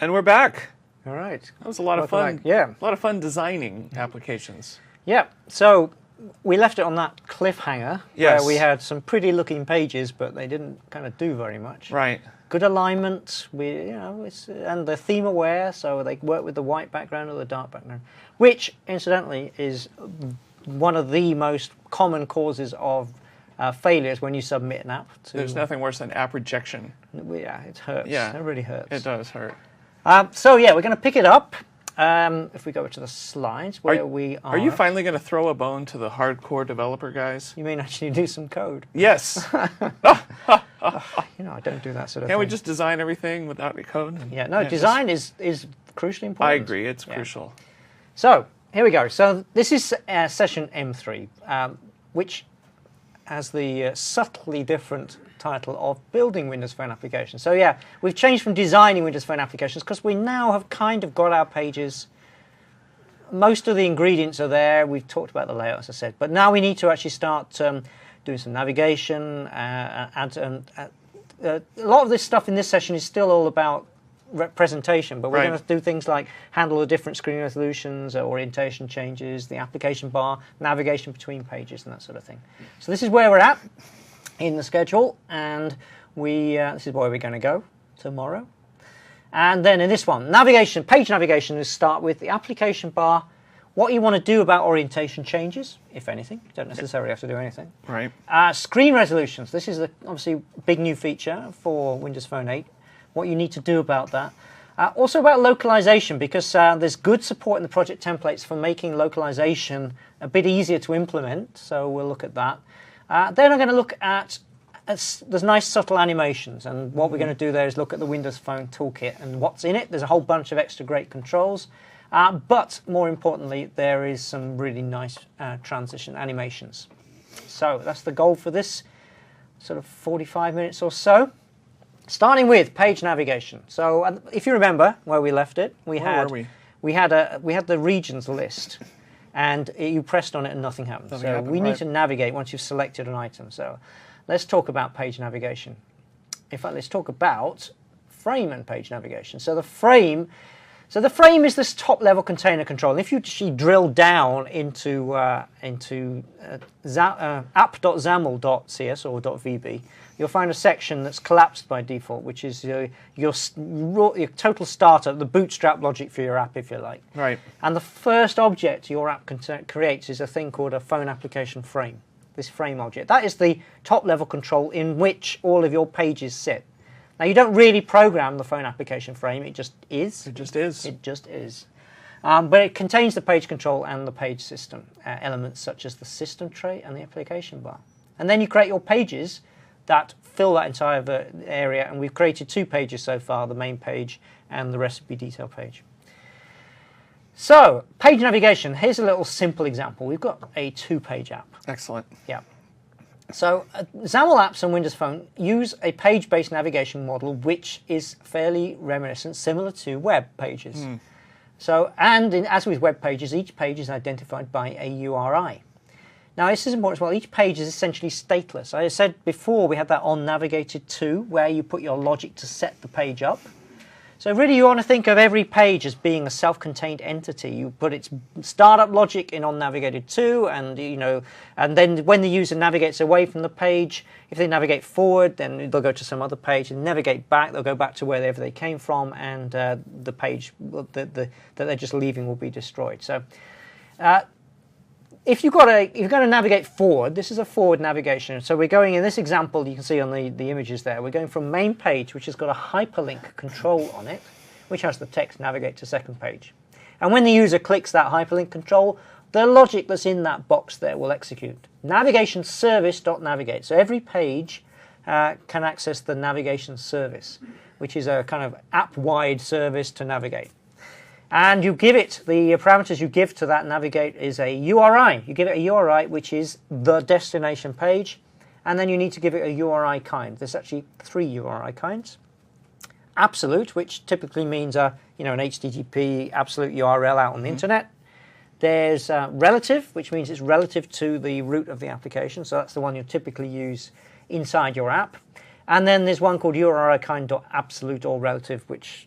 And we're back. All right. That was a lot of fun. Back. Yeah. A lot of fun designing applications. Yeah. So we left it on that cliffhanger Yes. where we had some pretty looking pages, but they didn't kind of do very much. Right. Good alignment, and they're theme aware, so they work with the white background or the dark background, which, incidentally, is one of the most common causes of failures when you submit an app. There's nothing worse than app rejection. Yeah, it hurts. Yeah. It really hurts. It does hurt. So yeah, we're going to pick it up. If we go to the slides where we are. Are you finally going to throw a bone to the hardcore developer guys? You mean actually do some code? Yes. I don't do that sort of thing. Can't we just design everything without the code? Yeah, no, design is crucially important. I agree, it's crucial. So, here we go. So, this is session M3, which has the subtly different title of Building Windows Phone Applications. So, yeah, we've changed from designing Windows Phone applications because we now have kind of got our pages. Most of the ingredients are there. We've talked about the layout, as I said. But now we need to actually start doing some navigation. A lot of this stuff in this session is still all about presentation, but we're going to do things like handle the different screen resolutions, orientation changes, the application bar, navigation between pages, and that sort of thing. So this is where we're at in the schedule, and this is where we're going to go tomorrow. And then in this one, navigation, page navigation, is start with the application bar, what you want to do about orientation changes, if anything. You don't necessarily have to do anything. Right. Screen resolutions. This is obviously a big new feature for Windows Phone 8. What you need to do about that. Also about localization, because there's good support in the project templates for making localization a bit easier to implement. So we'll look at that. Then I'm going to look at there's nice subtle animations, and what we're going to do there is look at the Windows Phone Toolkit and what's in it. There's a whole bunch of extra great controls. But more importantly, there is some really nice transition animations. So that's the goal for this sort of 45 minutes or so. Starting with page navigation. So if you remember where we left it, we had the regions list, and you pressed on it and nothing happened. So we need to navigate once you've selected an item. So let's talk about page navigation. In fact, let's talk about frame and page navigation. So the frame is this top-level container control. And if you actually drill down into app.xaml.cs or .vb, you'll find a section that's collapsed by default, which is your total startup, the bootstrap logic for your app, if you like. Right. And the first object your app creates is a thing called a phone application frame. This frame object. That is the top-level control in which all of your pages sit. Now, you don't really program the phone application frame. It just is. It just is. It just is. But it contains the page control and the page system elements such as the system tray and the application bar. And then you create your pages that fill that entire area. And we've created 2 pages so far, the main page and the recipe detail page. So, page navigation. Here's a little simple example. We've got a 2-page app. Excellent. Yeah. So XAML apps on Windows Phone use a page-based navigation model which is fairly reminiscent, similar to web pages. So, as with web pages, each page is identified by a URI. Now, this is important as well. Each page is essentially stateless. I said before we had that on navigated to, where you put your logic to set the page up. So really, you want to think of every page as being a self-contained entity. You put its startup logic in on navigated to, and and then when the user navigates away from the page, if they navigate forward, then they'll go to some other page, and navigate back, they'll go back to wherever they came from, and the page that they're just leaving will be destroyed. So, if you're going to navigate forward, this is a forward navigation. So we're going, in this example, you can see on the images there, we're going from main page, which has got a hyperlink control on it, which has the text navigate to second page. And when the user clicks that hyperlink control, the logic that's in that box there will execute. Navigation service.navigate. So every page can access the navigation service, which is a kind of app-wide service to navigate. And you give it, the parameters you give to that navigate is a URI. You give it a URI, which is the destination page, and then you need to give it a URI kind. There's actually 3 URI kinds. Absolute, which typically means an HTTP absolute URL out on the internet. There's relative, which means it's relative to the root of the application, so that's the one you typically use inside your app. And then there's one called URI kind.absolute or relative, which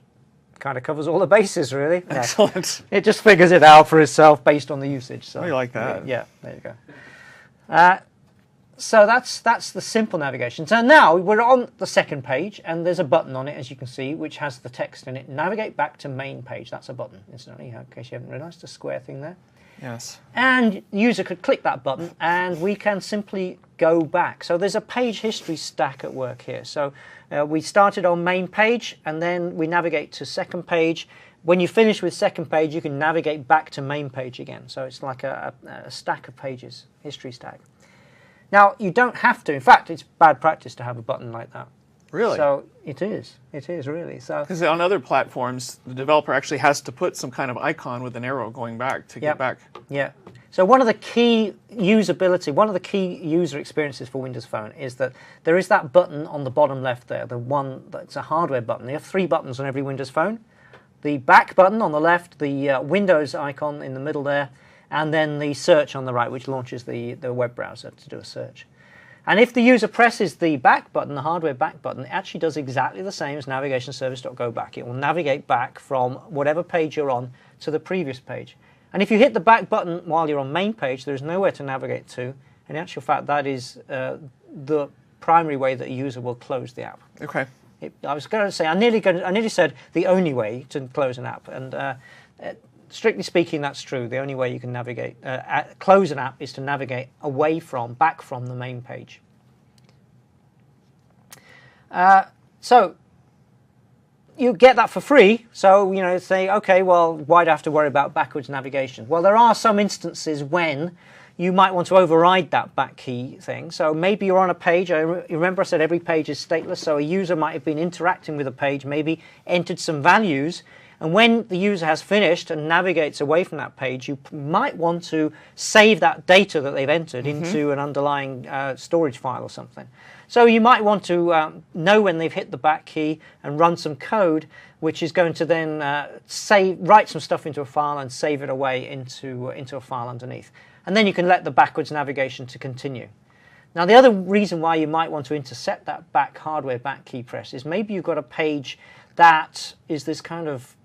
kind of covers all the bases, really. Yeah. Excellent. It just figures it out for itself based on the usage. So Oh, you like that? Yeah, there you go. So that's the simple navigation. So now we're on the second page, and there's a button on it, as you can see, which has the text in it. Navigate back to main page. That's a button, incidentally, in case you haven't realised, a square thing there. Yes. And the user could click that button, and we can simply go back. So there's a page history stack at work here. So we started on main page, and then we navigate to second page. When you finish with second page, you can navigate back to main page again. So it's like a stack of pages, history stack. Now, you don't have to. In fact, it's bad practice to have a button like that. Really? So it is. It is, really. So because on other platforms, the developer actually has to put some kind of icon with an arrow going back to get back. Yeah. So one of the key usability, one of the key user experiences for Windows Phone is that there is that button on the bottom left there, the one that's a hardware button. You have 3 buttons on every Windows Phone. The back button on the left, the Windows icon in the middle there, and then the search on the right, which launches the web browser to do a search. And if the user presses the back button, the hardware back button, it actually does exactly the same as navigation service.go back. It will navigate back from whatever page you're on to the previous page. And if you hit the back button while you're on main page, there's nowhere to navigate to. In actual fact, that is the primary way that a user will close the app. Okay. I was going to say, I nearly said the only way to close an app. And strictly speaking, that's true. The only way you can navigate, close an app is to navigate away from, back from the main page. So you get that for free. So, say, okay, well, why do I have to worry about backwards navigation? Well, there are some instances when you might want to override that back key thing. So maybe you're on a page. You remember I said every page is stateless. So a user might have been interacting with a page, maybe entered some values. And when the user has finished and navigates away from that page, you might want to save that data that they've entered into an underlying storage file or something. So you might want to know when they've hit the back key and run some code, which is going to then write some stuff into a file and save it away into a file underneath. And then you can let the backwards navigation to continue. Now, the other reason why you might want to intercept that hardware back key press is maybe you've got a page that is this kind of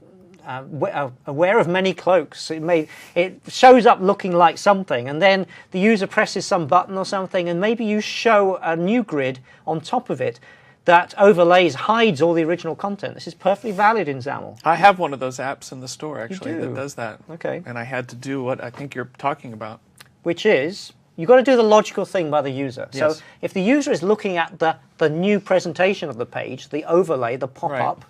aware of many cloaks. It shows up looking like something, and then the user presses some button or something, and maybe you show a new grid on top of it that hides all the original content. This is perfectly valid in XAML. I have one of those apps in the store, actually, that does that. Okay. And I had to do what I think you're talking about. Which is, you've got to do the logical thing by the user. Yes. So if the user is looking at the new presentation of the page, the overlay, the pop-up,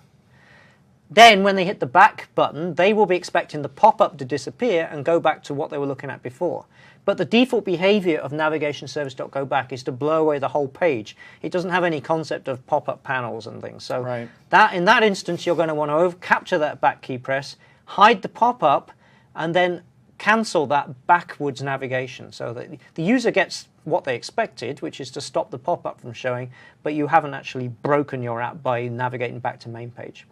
then when they hit the back button, they will be expecting the pop-up to disappear and go back to what they were looking at before. But the default behavior of navigation service.go back is to blow away the whole page. It doesn't have any concept of pop-up panels and things. So in that instance, you're going to want to capture that back key press, hide the pop-up, and then cancel that backwards navigation so that the user gets what they expected, which is to stop the pop-up from showing, but you haven't actually broken your app by navigating back to main page.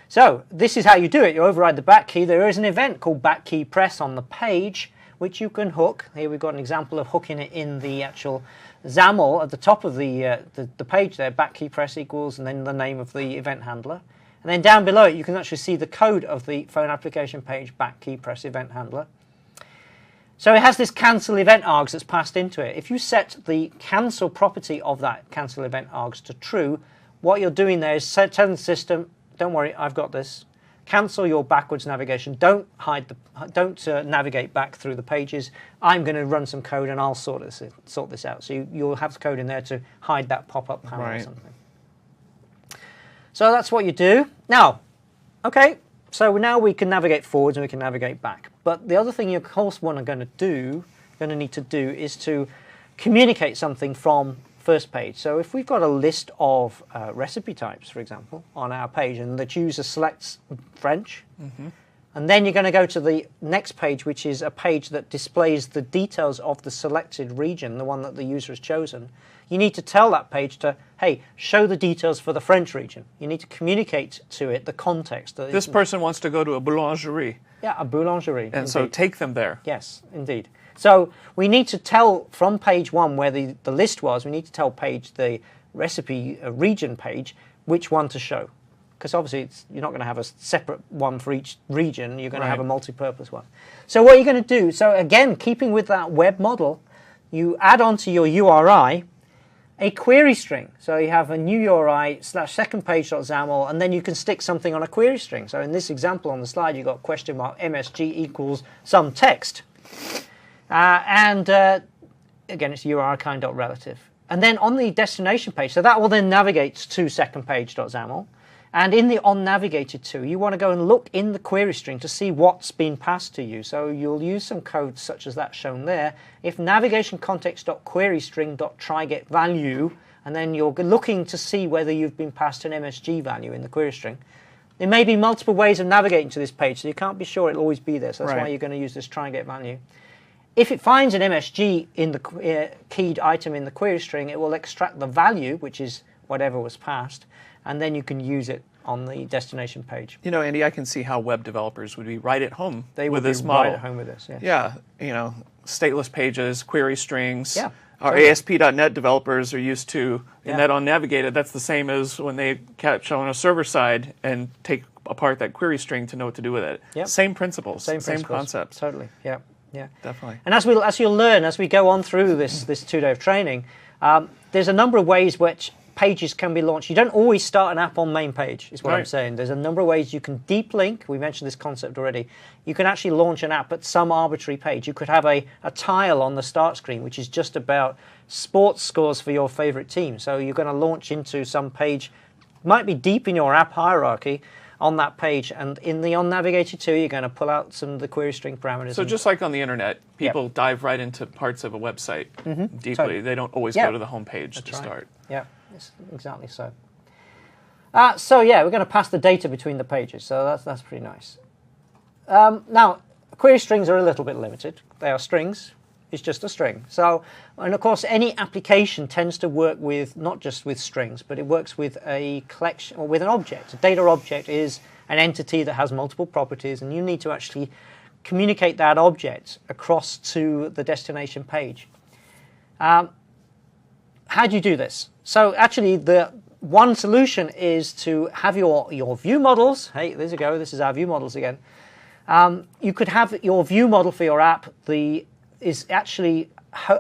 So this is how you do it. You override the back key. There is an event called back key press on the page, which you can hook. Here we've got an example of hooking it in the actual XAML at the top of the page there, back key press equals, and then the name of the event handler. And then down below it, you can actually see the code of the phone application page, back key press event handler. So it has this cancel event args that's passed into it. If you set the cancel property of that cancel event args to true, what you're doing there is telling the system, don't worry, I've got this. Cancel your backwards navigation. Don't navigate back through the pages. I'm going to run some code and I'll sort this out. So you'll have the code in there to hide that pop-up panel or something. So that's what you do. Now, okay, so now we can navigate forwards and we can navigate back. But the other thing you of course going to need to do is to communicate something from first page. So if we've got a list of recipe types, for example, on our page, and the user selects French, and then you're going to go to the next page, which is a page that displays the details of the selected region, the one that the user has chosen, you need to tell that page to, hey, show the details for the French region. You need to communicate to it the context. This person wants to go to a boulangerie. Yeah, a boulangerie. And so take them there. Yes, indeed. So we need to tell from page 1 where the list was, we need to tell page the recipe region page which one to show. because obviously you're not going to have a separate one for each region. You're going to have a multi-purpose one. So what you're going to do, so again, keeping with that web model, you add onto your URI a query string. So you have a new URI / secondpage.xaml, and then you can stick something on a query string. So in this example on the slide, you've got question mark MSG equals some text. Again, it's URI kind.relative. And then on the destination page, so that will then navigate to secondpage.xaml. And in the onNavigated to, you want to go and look in the query string to see what's been passed to you. So you'll use some code such as that shown there. If navigation context.queryString.tryGetValue, and then you're looking to see whether you've been passed an MSG value in the query string. There may be multiple ways of navigating to this page, so you can't be sure it'll always be there. So that's why you're going to use this tryGetValue. If it finds an MSG in the keyed item in the query string, it will extract the value, which is whatever was passed, and then you can use it on the destination page. You know, Andy, I can see how web developers would be right at home with this model. Right at home with this, yes. Yeah, you know, stateless pages, query strings. Yeah, Our totally. ASP.NET developers are used to, in that onNavigated, that's the same as when they catch on a server side and take apart that query string to know what to do with it. Yep. Same principles, same concepts. Totally, yeah. Yeah, definitely. And as you'll learn as we go on through this 2-day of training, there's a number of ways which pages can be launched. You don't always start an app on main page, is what I'm saying. There's a number of ways you can deep link. We mentioned this concept already. You can actually launch an app at some arbitrary page. You could have a tile on the start screen, which is just about sports scores for your favorite team. So you're going to launch into some page, might be deep in your app hierarchy, on that page, and in the onNavigated to, you're going to pull out some of the query string parameters. So just like on the internet, people dive right into parts of a website deeply. Totally. They don't always go to the home page to start. Yeah, it's exactly so. So yeah, we're going to pass the data between the pages, so that's pretty nice. Now, query strings are a little bit limited. They are strings. It's just a string. So, and of course, any application tends to work with not just with strings, but it works with a collection or with an object. A data object is an entity that has multiple properties, and you need to actually communicate that object across to the destination page. How do you do this? So, actually, the one solution is to have your view models. Hey, there you go. This is our view models again. You could have your view model for your app. Is actually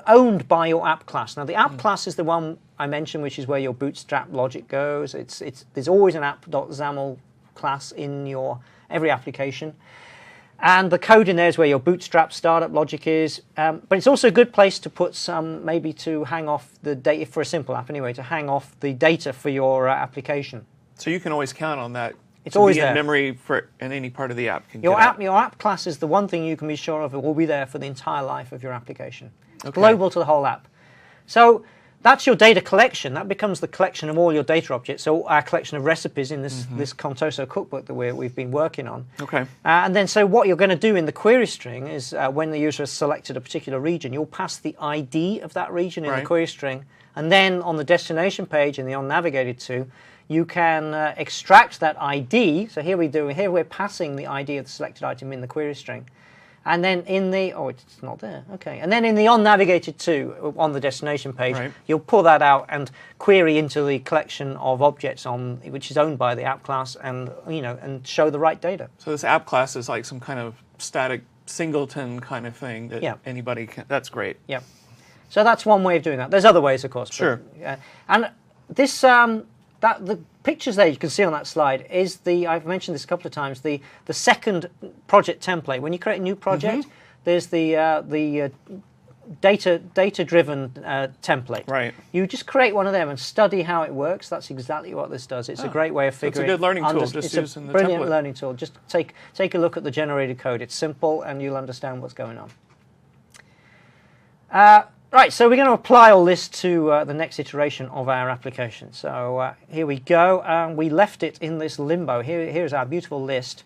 owned by your app class. Now, the app class is the one I mentioned, which is where your bootstrap logic goes. There's always an app.xaml class in every application. And the code in there is where your bootstrap startup logic is. But it's also a good place to put maybe to hang off the data, for a simple app anyway, to hang off the data for your application. So you can always count on that. It's always there. In memory in any part of the app. Your app class is the one thing you can be sure of. It will be there for the entire life of your application. It's global to the whole app. So that's your data collection. That becomes the collection of all your data objects. So our collection of recipes in this Contoso cookbook that we've been working on. Okay. And then so what you're going to do in the query string is when the user has selected a particular region, you'll pass the ID of that region in the query string. And then on the destination page in the onNavigated to, you can extract that ID. So here we're passing the ID of the selected item in the query string. And then in the, it's not there, okay. And then in the onNavigated to, on the destination page, you'll pull that out and query into the collection of objects which is owned by the app class and, and show the right data. So this app class is like some kind of static singleton kind of thing that anybody can, that's great. Yeah. So that's one way of doing that. There's other ways, of course. Sure. But, and this, the pictures there you can see on that slide is I've mentioned this a couple of times, the second project template. When you create a new project, there's the data-driven template. Right. You just create one of them and study how it works. That's exactly what this does. It's a great way of figuring. It's a good learning tool. Just using the template. Brilliant learning tool. Just take a look at the generated code. It's simple, and you'll understand what's going on. Right, so we're going to apply all this to the next iteration of our application. So here we go. We left it in this limbo. Here's our beautiful list.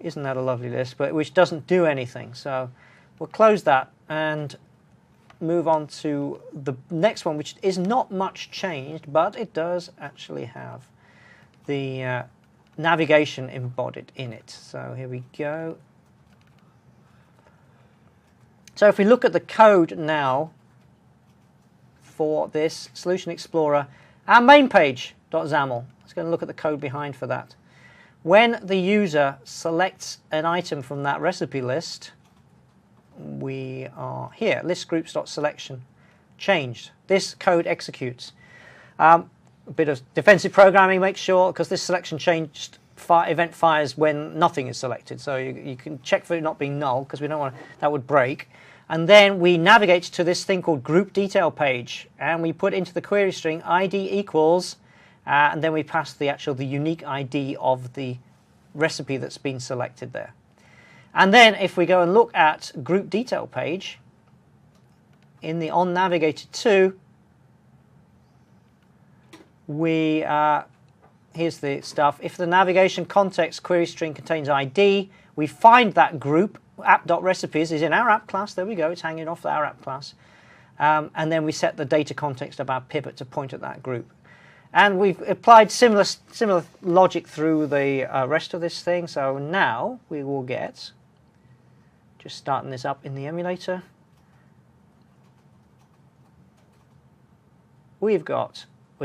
Isn't that a lovely list? But which doesn't do anything. So we'll close that and move on to the next one, which is not much changed, but it does actually have the navigation embodied in it. So here we go. So if we look at the code now, for this Solution Explorer, our main page.xaml. Let's go and look at the code behind for that. when the user selects an item from that recipe list, we are here, list groups.selection, changed. This code executes. A bit of defensive programming makes sure, because this selection changed event fires when nothing is selected. So you can check for it not being null, because we don't want that would break. And then we navigate to this thing called group detail page, and we put into the query string ID equals, and then we pass the unique ID of the recipe that's been selected there. And then if we go and look at group detail page, in the on navigated to, we here's the stuff. If the navigation context query string contains ID, we find that group, app.recipes is in our app class. There we go, it's hanging off our app class. And then we set the data context of our pivot to point at that group. And we've applied similar logic through the rest of this thing. So now we will get, just starting this up in the emulator, we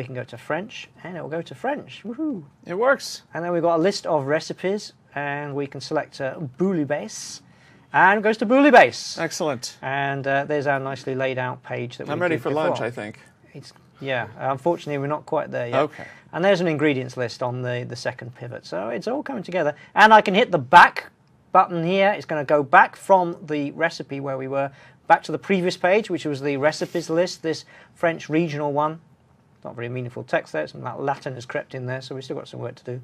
can go to French, and it will go to French. Woohoo! It works. And then we've got a list of recipes, and we can select bouillabaisse, and it goes to bouillabaisse. Excellent. And there's our nicely laid out page that I'm ready for lunch, I think. Yeah, unfortunately we're not quite there yet. Okay. And there's an ingredients list on the second pivot, so it's all coming together. And I can hit the back button here. It's going to go back from the recipe where we were, back to the previous page, which was the recipes list, this French regional one. Not very meaningful text there, some Latin has crept in there, so we've still got some work to do.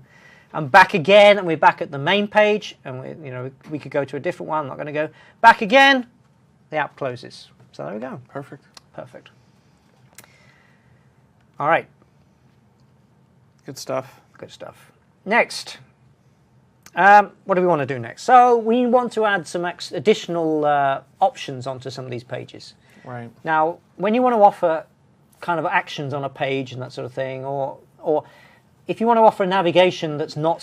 And back again, and we're back at the main page, and we could go to a different one. I'm not going to go back again. The app closes. So there we go. Perfect. Perfect. All right. Good stuff. Good stuff. Next. What do we want to do next? So we want to add some additional options onto some of these pages. Right. Now, when you want to offer kind of actions on a page and that sort of thing, or if you want to offer a navigation that's not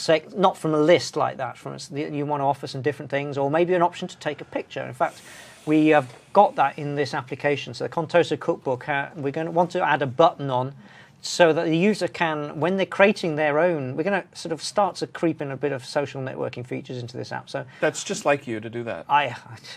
from a list like that, you want to offer some different things, or maybe an option to take a picture. In fact, we have got that in this application. So the Contoso Cookbook, we're going to want to add a button on so that the user can, when they're creating their own, we're going to sort of start to creep in a bit of social networking features into this app. So that's just like you to do that.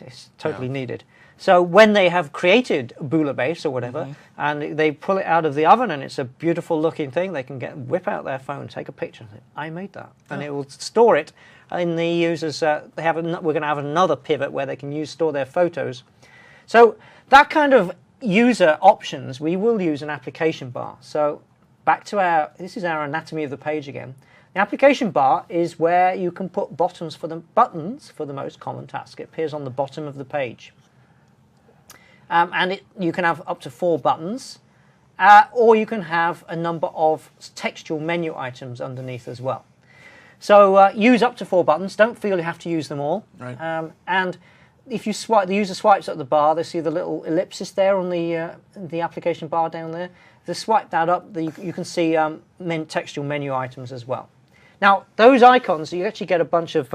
It's totally needed. So when they have created bouillabaisse or whatever, and they pull it out of the oven and it's a beautiful looking thing, they can whip out their phone, take a picture, and say, I made that. And it will store it in the users. We're going to have another pivot where they can store their photos. So that kind of user options, we will use an application bar. So back to this is our anatomy of the page again. The application bar is where you can put buttons for the most common task. It appears on the bottom of the page. And you can have up to 4 buttons, or you can have a number of textual menu items underneath as well. So use up to 4 buttons. Don't feel you have to use them all. Right. And if you swipe, the user swipes at the bar, they see the little ellipsis there on the application bar down there. If they swipe that up, you can see textual menu items as well. Now, those icons, you actually get a bunch of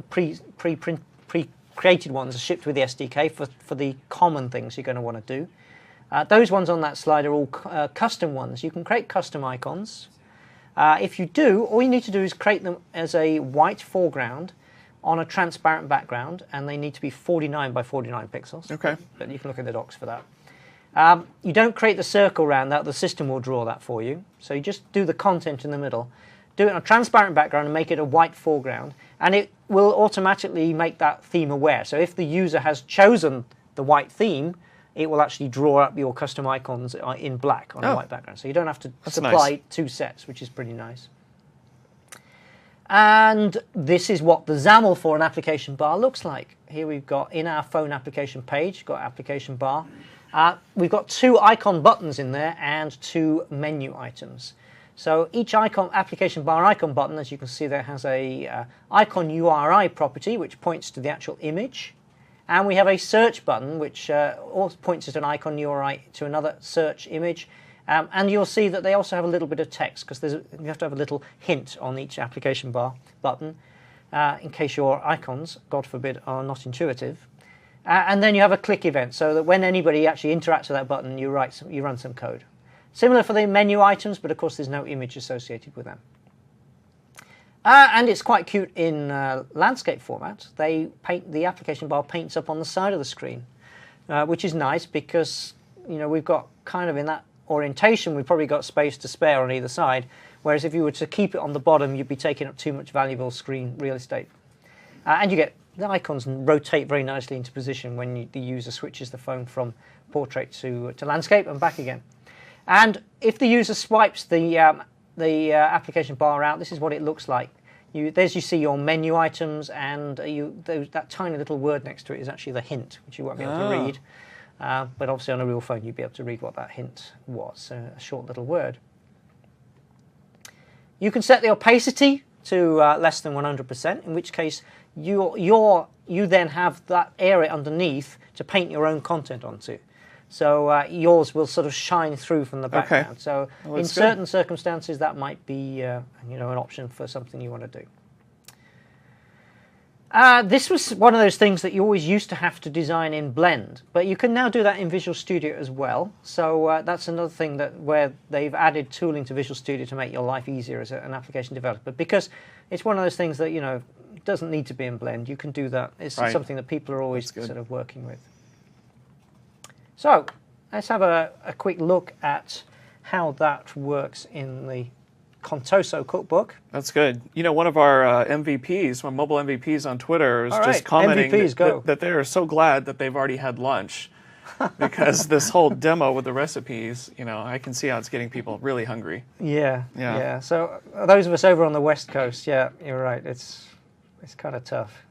pre-created ones shipped with the SDK for the common things you're going to want to do. Those ones on that slide are all custom ones. You can create custom icons. If you do, all you need to do is create them as a white foreground on a transparent background, and they need to be 49 by 49 pixels. Okay. But you can look at the docs for that. You don't create the circle around that. The system will draw that for you. So you just do the content in the middle. Do it on a transparent background and make it a white foreground, and it will automatically make that theme aware. So if the user has chosen the white theme, it will actually draw up your custom icons in black on a white background. So you don't have to supply 2 sets, which is pretty nice. And this is what the XAML for an application bar looks like. Here we've got, in our phone application page, got application bar. We've got 2 icon buttons in there and 2 menu items. So each application bar icon button, as you can see there, has a icon URI property, which points to the actual image. And we have a search button, which also points at an icon URI to another search image. And you'll see that they also have a little bit of text, because you have to have a little hint on each application bar button, in case your icons, God forbid, are not intuitive. And then you have a click event, so that when anybody actually interacts with that button, you run some code. Similar for the menu items, but of course there's no image associated with them. And it's quite cute in landscape format. The application bar paints up on the side of the screen, which is nice because we've got kind of in that orientation, we've probably got space to spare on either side. Whereas if you were to keep it on the bottom, you'd be taking up too much valuable screen real estate. And you get the icons rotate very nicely into position when the user switches the phone from portrait to landscape and back again. And if the user swipes the application bar out, this is what it looks like. You see your menu items, and that tiny little word next to it is actually the hint, which you won't be able to read. But obviously on a real phone, you'd be able to read what that hint was, a short little word. You can set the opacity to less than 100%, in which case you then have that area underneath to paint your own content onto. So yours will sort of shine through from the background. Okay. So in certain circumstances, that might be an option for something you want to do. This was one of those things that you always used to have to design in Blend, but you can now do that in Visual Studio as well. So that's another thing where they've added tooling to Visual Studio to make your life easier as an application developer, because it's one of those things that doesn't need to be in Blend. You can do that. It's something that people are always sort of working with. So let's have a quick look at how that works in the Contoso cookbook. That's good. One of our MVPs, my mobile MVPs on Twitter, is just commenting that they are so glad that they've already had lunch, because this whole demo with the recipes, I can see how it's getting people really hungry. Yeah. So those of us over on the West Coast, yeah, you're right. It's kind of tough,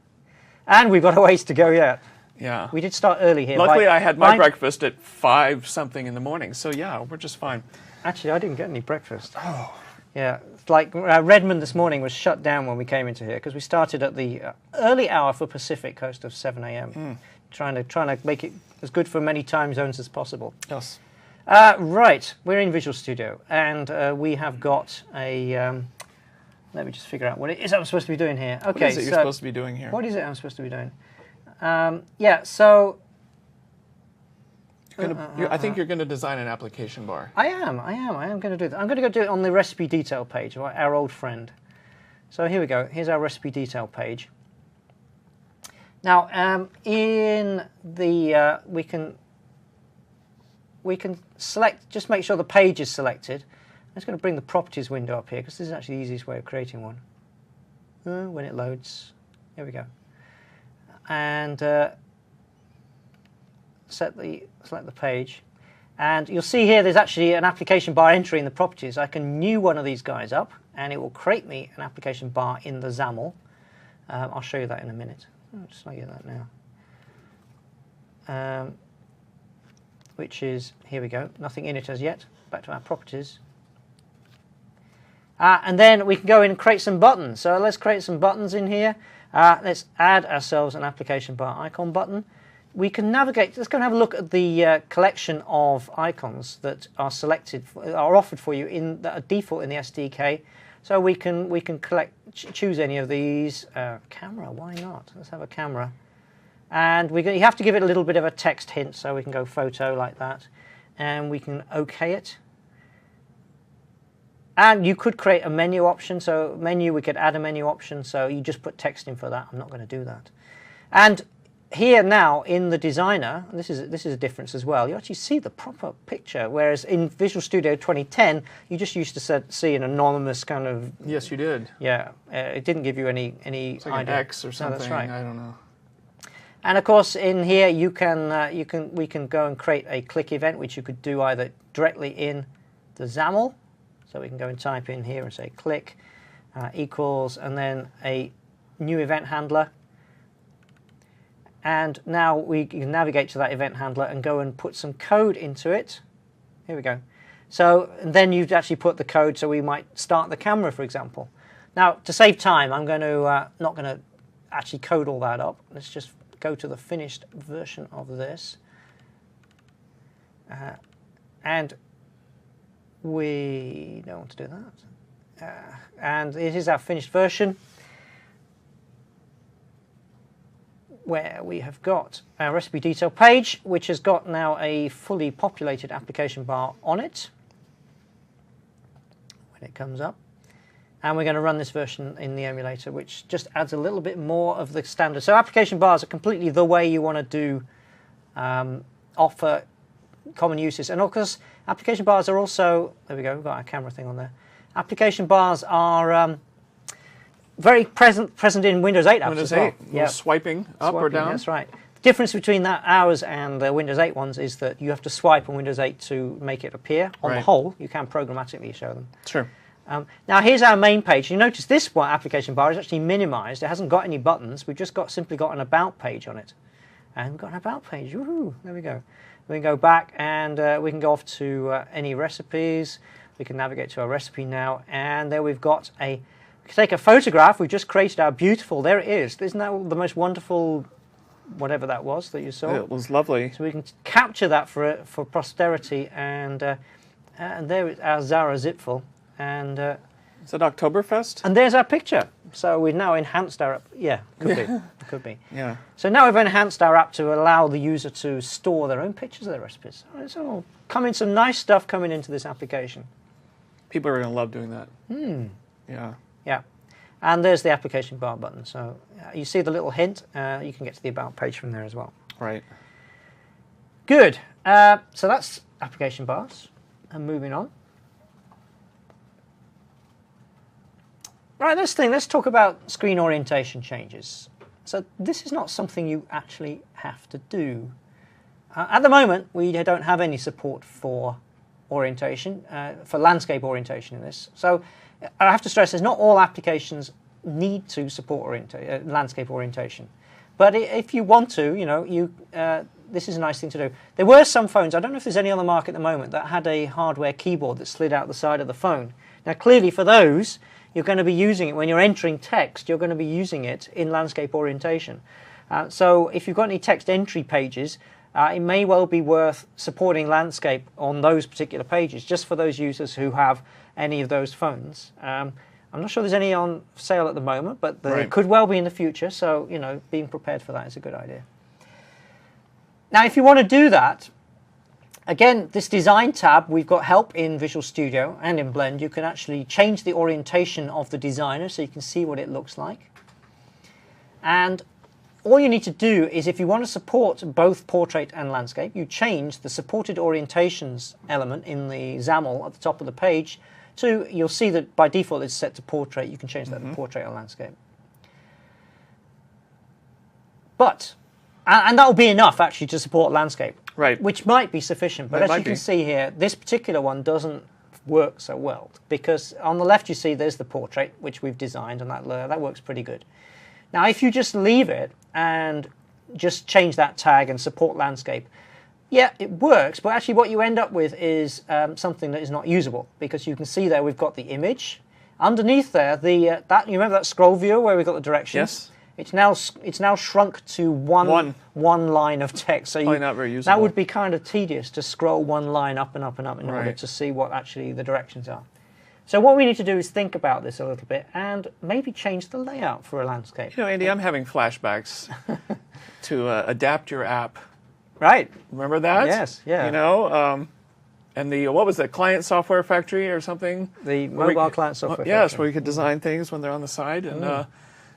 and we've got a ways to go yet. Yeah. We did start early here. Luckily, I had my breakfast at 5-something in the morning, so yeah, we're just fine. Actually, I didn't get any breakfast. Oh. Yeah, it's like Redmond this morning was shut down when we came into here because we started at the early hour for Pacific Coast of 7 a.m. Trying to make it as good for many time zones as possible. Yes. Right, we're in Visual Studio, and we have got a... let me just figure out what it is I'm supposed to be doing here. Okay, what is it you're supposed to be doing here? What is it I'm supposed to be doing? So... I think you're going to design an application bar. I am going to do that. I'm going to go do it on the recipe detail page, our old friend. So here we go. Here's our recipe detail page. Now, in the we can select. Just make sure the page is selected. I'm just going to bring the properties window up here because this is actually the easiest way of creating one. When it loads, here we go. And select the page, and you'll see here there's actually an application bar entry in the properties. I can new one of these guys up, and it will create me an application bar in the XAML. I'll show you that in a minute. I'll just show you that now. Which is, here we go, nothing in it as yet. Back to our properties. And then we can go in and create some buttons. So let's create some buttons in here. Let's add ourselves an application bar icon button. We can navigate. Let's go and have a look at the collection of icons that are offered for you that are default in the SDK. So we can choose any of these. Camera, why not? Let's have a camera, and you have to give it a little bit of a text hint. So we can go photo like that, and we can OK it. And you could create a menu option. So menu, we could add a menu option. So you just put text in for that. I'm not going to do that. And here now in the designer, this is a difference as well. You actually see the proper picture, whereas in Visual Studio 2010, you just used to see an anonymous kind of. Yes, you did. Yeah, it didn't give you any it's like idea. An X or something. No, that's right. I don't know. And of course, in here we can go and create a click event, which you could do either directly in the XAML. So we can go and type in here and say click equals, and then a new event handler. And now we can navigate to that event handler and go and put some code into it. Here we go. So then you've actually put the code, so we might start the camera, for example. Now, to save time, I'm going to not going to actually code all that up. Let's just go to the finished version of this. And we don't want to do that. And it is our finished version, where we have got our recipe detail page, which has got now a fully populated application bar on it when it comes up. And we're going to run this version in the emulator, which just adds a little bit more of the standard. So application bars are completely the way you want to do offer common uses. And of course, application bars are also, there we go, we've got our camera thing on there. Application bars are very present in Windows 8 apps Windows as well. 8, yeah. Swiping up or down. That's right. The difference between ours and the Windows 8 ones is that you have to swipe on Windows 8 to make it appear. On the whole, you can programmatically show them. Sure. Now here's our main page. You notice this one application bar is actually minimized. It hasn't got any buttons. We've just simply got an about page on it. And we've got an about page. Woohoo! There we go. We can go back and we can go off to any recipes. We can navigate to our recipe now. And there we've got we can take a photograph. We've just created our beautiful, there it is. Isn't that the most wonderful, whatever that was that you saw? It was lovely. So we can capture that for posterity. And there is our Zara zipful. And is it Oktoberfest? And there's our picture. So we've now enhanced our app. Yeah, could be. Could be. Yeah. So now we've enhanced our app to allow the user to store their own pictures of their recipes. It's all some nice stuff coming into this application. People are going to love doing that. Yeah. Yeah. And there's the application bar button. So you see the little hint. You can get to the about page from there as well. Right. Good. So that's application bars. And moving on. Right, let's talk about screen orientation changes. So this is not something you actually have to do. At the moment, we don't have any support for orientation, for landscape orientation in this. So I have to stress, not all applications need to support landscape orientation. But if you want to, this is a nice thing to do. There were some phones, I don't know if there's any on the market at the moment, that had a hardware keyboard that slid out the side of the phone. Now clearly for those, you're going to be using it when you're entering text. You're going to be using it in landscape orientation. So if you've got any text entry pages, it may well be worth supporting landscape on those particular pages, just for those users who have any of those phones. I'm not sure there's any on sale at the moment, but there could well be in the future. So being prepared for that is a good idea. Now, if you want to do that, again, this design tab, we've got help in Visual Studio and in Blend. You can actually change the orientation of the designer so you can see what it looks like. And all you need to do is, if you want to support both portrait and landscape, you change the supported orientations element in the XAML at the top of the page to, you'll see that by default it's set to portrait. You can change that to portrait or landscape. But, and that will be enough actually to support landscape. Right. Which might be sufficient, but as you can see here, this particular one doesn't work so well, because on the left you see there's the portrait, which we've designed, and that works pretty good. Now if you just leave it and just change that tag and support landscape, yeah, it works, but actually what you end up with is something that is not usable, because you can see there we've got the image. Underneath there, you remember that scroll viewer where we've got the directions? Yes. It's now shrunk to one line of text. So not very usable. That would be kind of tedious to scroll one line up and up and up in order to see what actually the directions are. So what we need to do is think about this a little bit and maybe change the layout for a landscape. Andy, I'm having flashbacks to adapt your app. Right. Remember that? Yes. Yeah. And the what was that, Client Software Factory or something? The mobile client software factory. Yes, where you could design things when they're on the side and.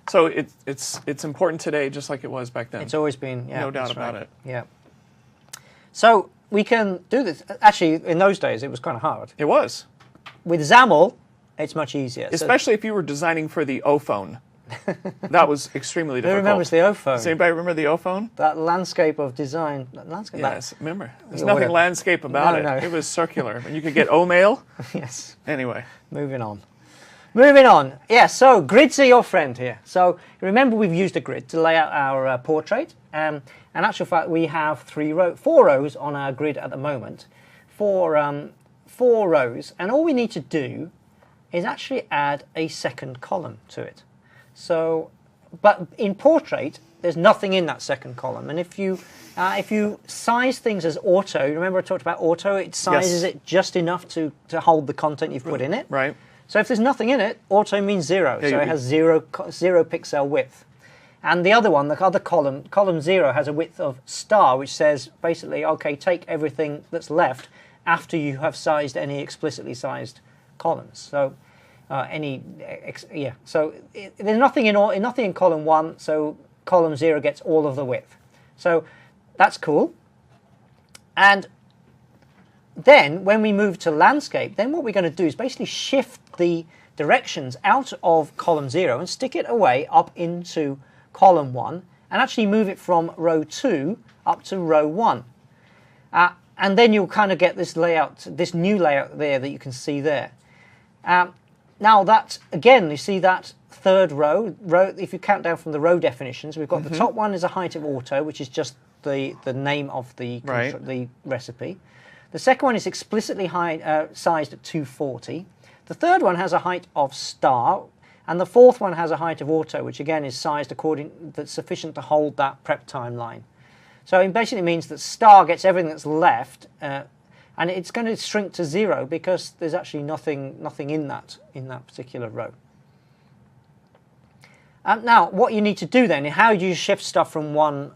So it's important today, just like it was back then. It's always been, yeah. No doubt about it. Yeah. So we can do this. Actually, in those days, it was kind of hard. It was. With XAML, it's much easier. Especially if you were designing for the O phone. That was extremely difficult. Who remembers the O phone? Does anybody remember the O phone? That landscape of design. Yes, remember. There's nothing landscape about it. No. It was circular. And you could get O mail. Yes. Anyway. Moving on. Yeah, so grids are your friend here. So remember we've used a grid to lay out our portrait. In actual fact, we have 4 rows on our grid at the moment. 4 rows. And all we need to do is actually add a second column to it. So, but in portrait, there's nothing in that second column. And if you size things as auto, remember I talked about auto, it sizes it just enough to hold the content you've put in it. Right. So if there's nothing in it, auto means 0. So it has 0 pixel width. And the other one, the other column 0, has a width of star, which says basically, okay, take everything that's left after you have sized any explicitly sized columns. So So there's nothing in column 1, so column 0 gets all of the width. So that's cool. And then when we move to landscape, then what we're going to do is basically shift the directions out of column 0 and stick it away up into column 1 and actually move it from row 2 up to row 1. And then you'll kind of get this layout, this new layout there that you can see there. Now that, again, you see that third row, if you count down from the row definitions, we've got the top one is a height of auto, which is just the name of the recipe. The second one is explicitly sized at 240. The third one has a height of star, and the fourth one has a height of auto, which again is sized that's sufficient to hold that prep timeline. So it basically means that star gets everything that's left, and it's going to shrink to 0 because there's actually nothing in that particular row. Now, what you need to do then, how do you shift stuff from one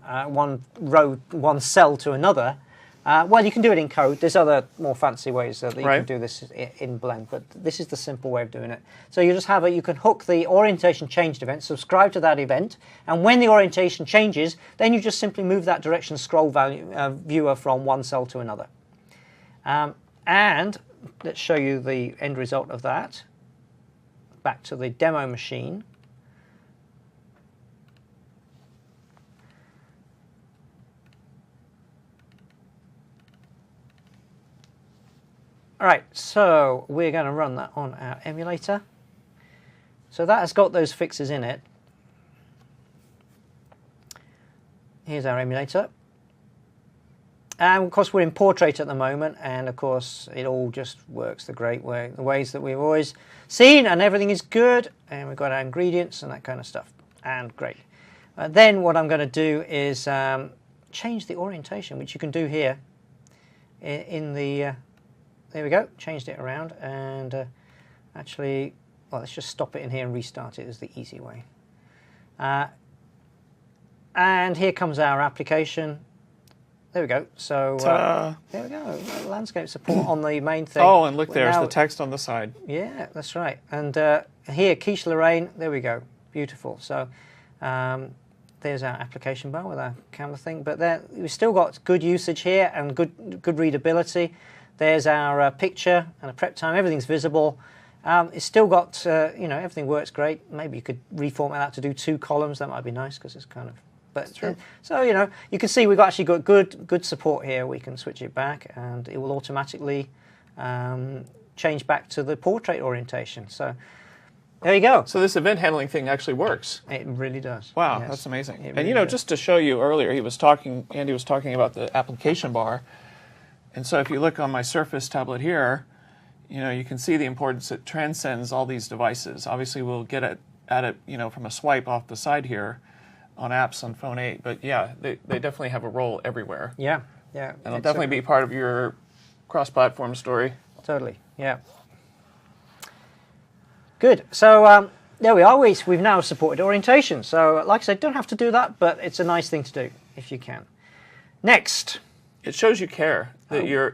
cell to another? Well, you can do it in code. There's other more fancy ways that you can do this in Blend, but this is the simple way of doing it. So you just you can hook the orientation changed event, subscribe to that event, and when the orientation changes, then you just simply move that direction scroll viewer from one cell to another. And let's show you the end result of that. Back to the demo machine. All right, so we're going to run that on our emulator. So that has got those fixes in it. Here's our emulator. And of course we're in portrait at the moment, and of course it all just works the great way, the ways that we've always seen, and everything is good, and we've got our ingredients and that kind of stuff, and great. Then what I'm going to do is change the orientation, which you can do here in the... there we go, changed it around, and actually, well, let's just stop it in here and restart it is the easy way. And here comes our application. There we go. So there we go. Landscape support on the main thing. Oh, and look, there's the text on the side. Yeah, that's right. And here, Quiche Lorraine. There we go. Beautiful. So there's our application bar with our camera thing. But we've still got good usage here and good readability. There's our picture and a prep time. Everything's visible. It's still got, everything works great. Maybe you could reformat that to do 2 columns. That might be nice because it's kind of... But, so, you can see we've actually got good support here. We can switch it back and it will automatically change back to the portrait orientation. So there you go. So this event handling thing actually works. It really does. Wow, yes. That's amazing. Really and just to show you earlier, Andy was talking about the application bar. And so if you look on my Surface tablet here, you can see the importance. It transcends all these devices. Obviously, we'll get at it, from a swipe off the side here on apps on Phone 8. But yeah, they definitely have a role everywhere. Yeah. And it'll definitely be part of your cross-platform story. Totally, yeah. Good. So there we are. We've now supported orientation. So like I said, don't have to do that, but it's a nice thing to do if you can. Next. It shows you care, that you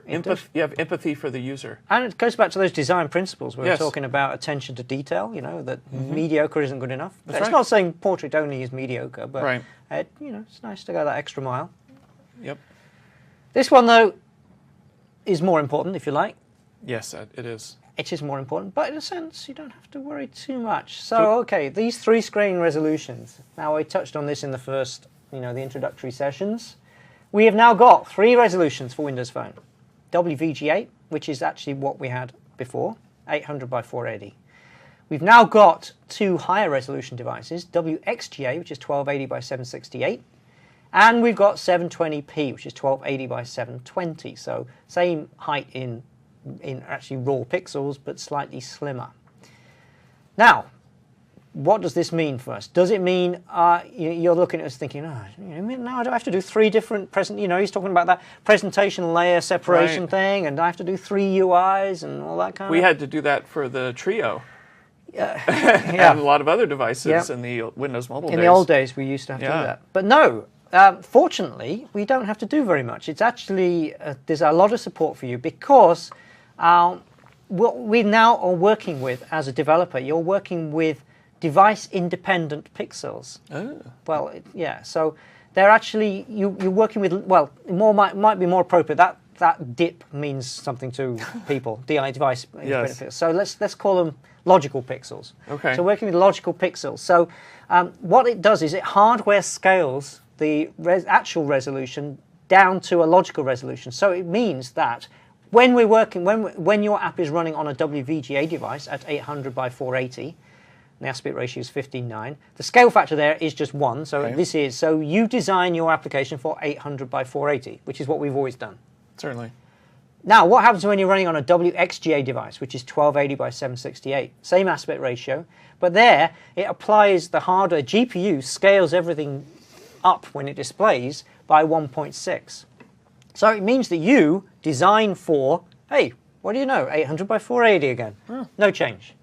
have empathy for the user. And it goes back to those design principles. We were talking about attention to detail, that mediocre isn't good enough. But it's not saying portrait only is mediocre, but it's nice to go that extra mile. Yep. This one, though, is more important, if you like. Yes, it is. It is more important, but in a sense, you don't have to worry too much. So, okay, these 3 screen resolutions. Now, I touched on this in the first, the introductory sessions. We have now got 3 resolutions for Windows Phone. WVGA, which is actually what we had before, 800 by 480. We've now got 2 higher resolution devices, WXGA, which is 1280 by 768, and we've got 720p, which is 1280 by 720. So same height in actually raw pixels, but slightly slimmer. Now, what does this mean for us? Does it mean you're looking at us thinking, now I have to do 3 different he's talking about that presentation layer separation thing, and I have to do 3 UIs and all that kind of... We had to do that for the Trio. And a lot of other devices in the Windows Mobile days. In the old days, we used to have to do that. But no, fortunately, we don't have to do very much. It's actually, there's a lot of support for you because what we now are working with as a developer, you're working with device-independent pixels. Oh. Well, yeah. So they're actually you're working with. Well, more might be more appropriate. That dip means something to people. DI device independent pixels. So let's call them logical pixels. Okay. So working with logical pixels. So what it does is it hardware scales the actual resolution down to a logical resolution. So it means that when we're working, when your app is running on a WVGA device at 800 by 480, the aspect ratio is 15:9. The scale factor there is just 1. So so you design your application for 800 by 480, which is what we've always done. Certainly. Now, what happens when you're running on a WXGA device, which is 1280 by 768? Same aspect ratio, but there it applies the hardware. GPU scales everything up when it displays by 1.6. So it means that you design for, hey, what do you know, 800 by 480 again. No change.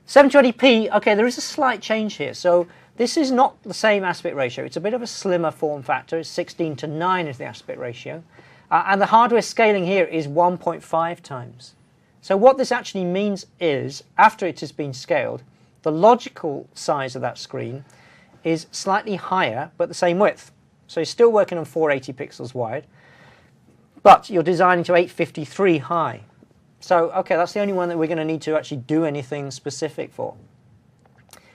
720p, okay, there is a slight change here. So this is not the same aspect ratio. It's a bit of a slimmer form factor. It's 16:9 is the aspect ratio. And the hardware scaling here is 1.5 times. So what this actually means is, after it has been scaled, the logical size of that screen is slightly higher, but the same width. So you're still working on 480 pixels wide, but you're designing to 853 high. So, okay, that's the only one that we're going to need to actually do anything specific for.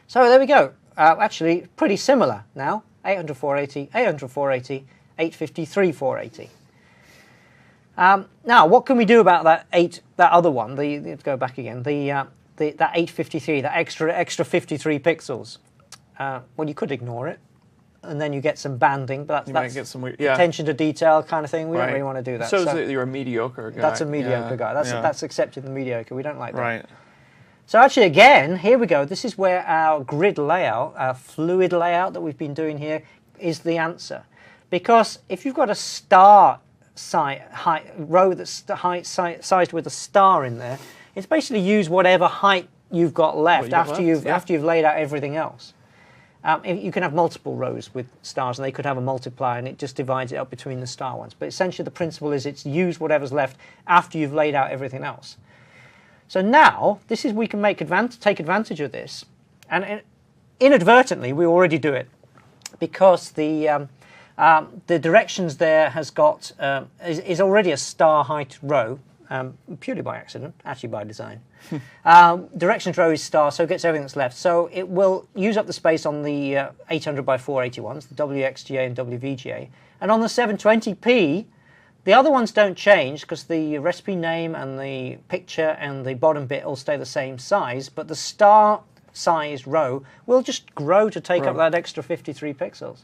So there we go. Actually, pretty similar now. 800 480, 800 480, 853 480. Now, what can we do about that other one? Let's go back again. That 853, that extra 53 pixels. Well, you could ignore it, and then you get some banding, but that's get some weird, attention to detail kind of thing. We don't really want to do that. So you're a mediocre guy. That's a mediocre guy. That's accepted the mediocre. We don't like that. Right. So actually, again, here we go. This is where our grid layout, our fluid layout that we've been doing here, is the answer. Because if you've got a star row that's sized with a star in there, it's basically use whatever height you've got left after you've laid out everything else. You can have multiple rows with stars, and they could have a multiplier, and it just divides it up between the star ones. But essentially, the principle is it's use whatever's left after you've laid out everything else. So now, this is we can take advantage of this, and inadvertently we already do it, because the directions there has got is already a star height row, purely by accident, actually by design. Directions row is star, so it gets everything that's left. So it will use up the space on the 800 by 480 ones, the WXGA and WVGA, and on the 720p. The other ones don't change because the recipe name and the picture and the bottom bit all stay the same size, but the star size row will just grow to take up that extra 53 pixels.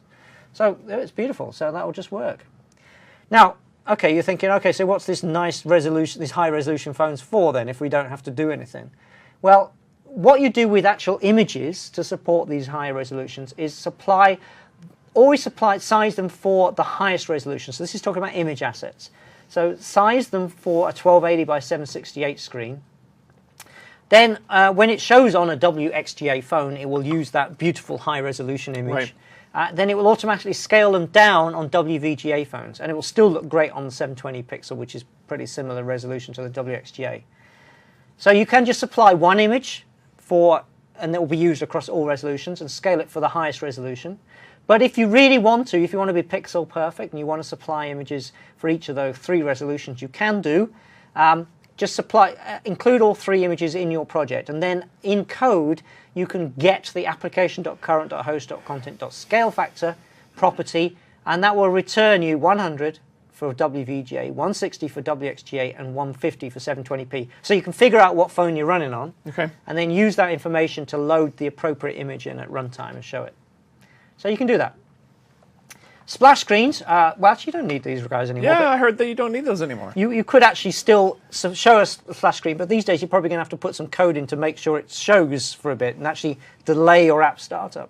So it's beautiful, so that will just work. Now, okay, you're thinking, okay, so what's this nice resolution, these high resolution phones for then if we don't have to do anything? Well, what you do with actual images to support these high resolutions is always size them for the highest resolution. So this is talking about image assets. So size them for a 1280 by 768 screen. Then when it shows on a WXGA phone, it will use that beautiful high resolution image. Right. Then it will automatically scale them down on WVGA phones, and it will still look great on the 720 pixel, which is pretty similar resolution to the WXGA. So you can just supply one image and it will be used across all resolutions, and scale it for the highest resolution. But if you really want to, if you want to be pixel perfect and you want to supply images for each of those 3 resolutions, you can do. Just include all 3 images in your project, and then in code you can get the application.current.host.content.scale factor property, and that will return you 100 for WVGA, 160 for WXGA, and 150 for 720p. So you can figure out what phone you're running on, and then use that information to load the appropriate image in at runtime and show it. So you can do that. Splash screens, well, actually you don't need these guys anymore. Yeah, I heard that you don't need those anymore. You could actually still show us a splash screen, but these days you're probably going to have to put some code in to make sure it shows for a bit and actually delay your app startup.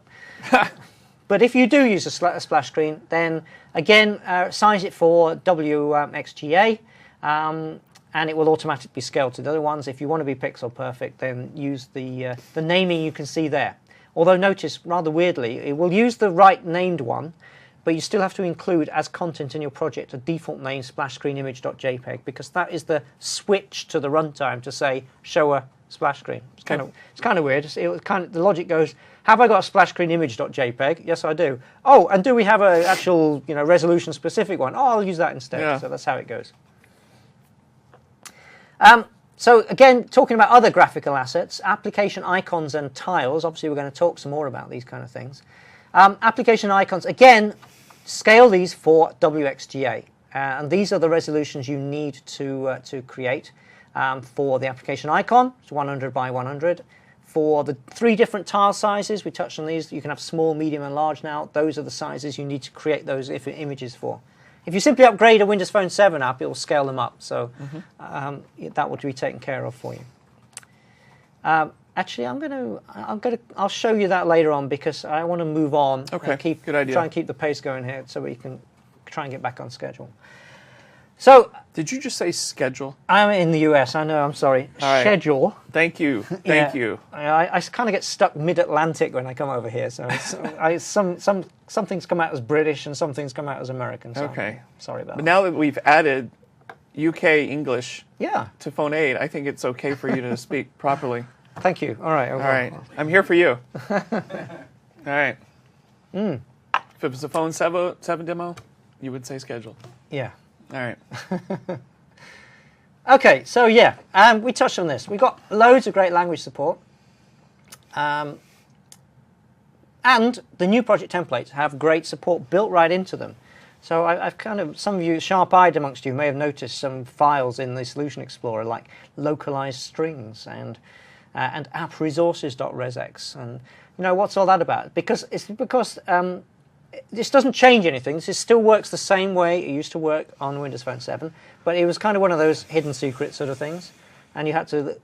But if you do use a splash screen, then again, size it for WXGA, and it will automatically be scaled to the other ones. If you want to be pixel perfect, then use the naming you can see there. Although notice, rather weirdly, it will use the right named one, but you still have to include as content in your project a default name splash screen image.jpg, because that is the switch to the runtime to say show a splash screen. It's kind of weird. The logic goes, have I got a splash screen image.jpg? Yes, I do. Oh, and do we have an actual resolution specific one? Oh, I'll use that instead. Yeah. So that's how it goes. So again, talking about other graphical assets, application icons and tiles. Obviously, we're going to talk some more about these kind of things. Application icons, again, scale these for WXGA. And these are the resolutions you need to create for the application icon. It's 100 by 100. For the 3 different tile sizes, we touched on these. You can have small, medium, and large now. Those are the sizes you need to create those images for. If you simply upgrade a Windows Phone 7 app, it will scale them up. So that will be taken care of for you. Actually, I'll show you that later on, because I want to move on. Okay, good idea. Try and keep the pace going here so we can try and get back on schedule. So, did you just say schedule? I'm in the US. I know. I'm sorry. Schedule. Right. Thank you. Thank you. I kind of get stuck mid-Atlantic when I come over here. So some things come out as British and some things come out as American. So okay. Sorry about that. But now that we've added UK English to Phone 8, I think it's okay for you to speak properly. Thank you. All right. All right. I'm here for you. All right. If it was a Phone 7 demo, you would say schedule. Yeah. All right. Okay, so yeah, we touched on this. We've got loads of great language support. And the new project templates have great support built right into them. So I've some of you sharp-eyed amongst you may have noticed some files in the Solution Explorer like localized strings and appresources.resx. And what's all that about? Because this doesn't change anything. This still works the same way it used to work on Windows Phone 7, but it was kind of one of those hidden secret sort of things, and you had to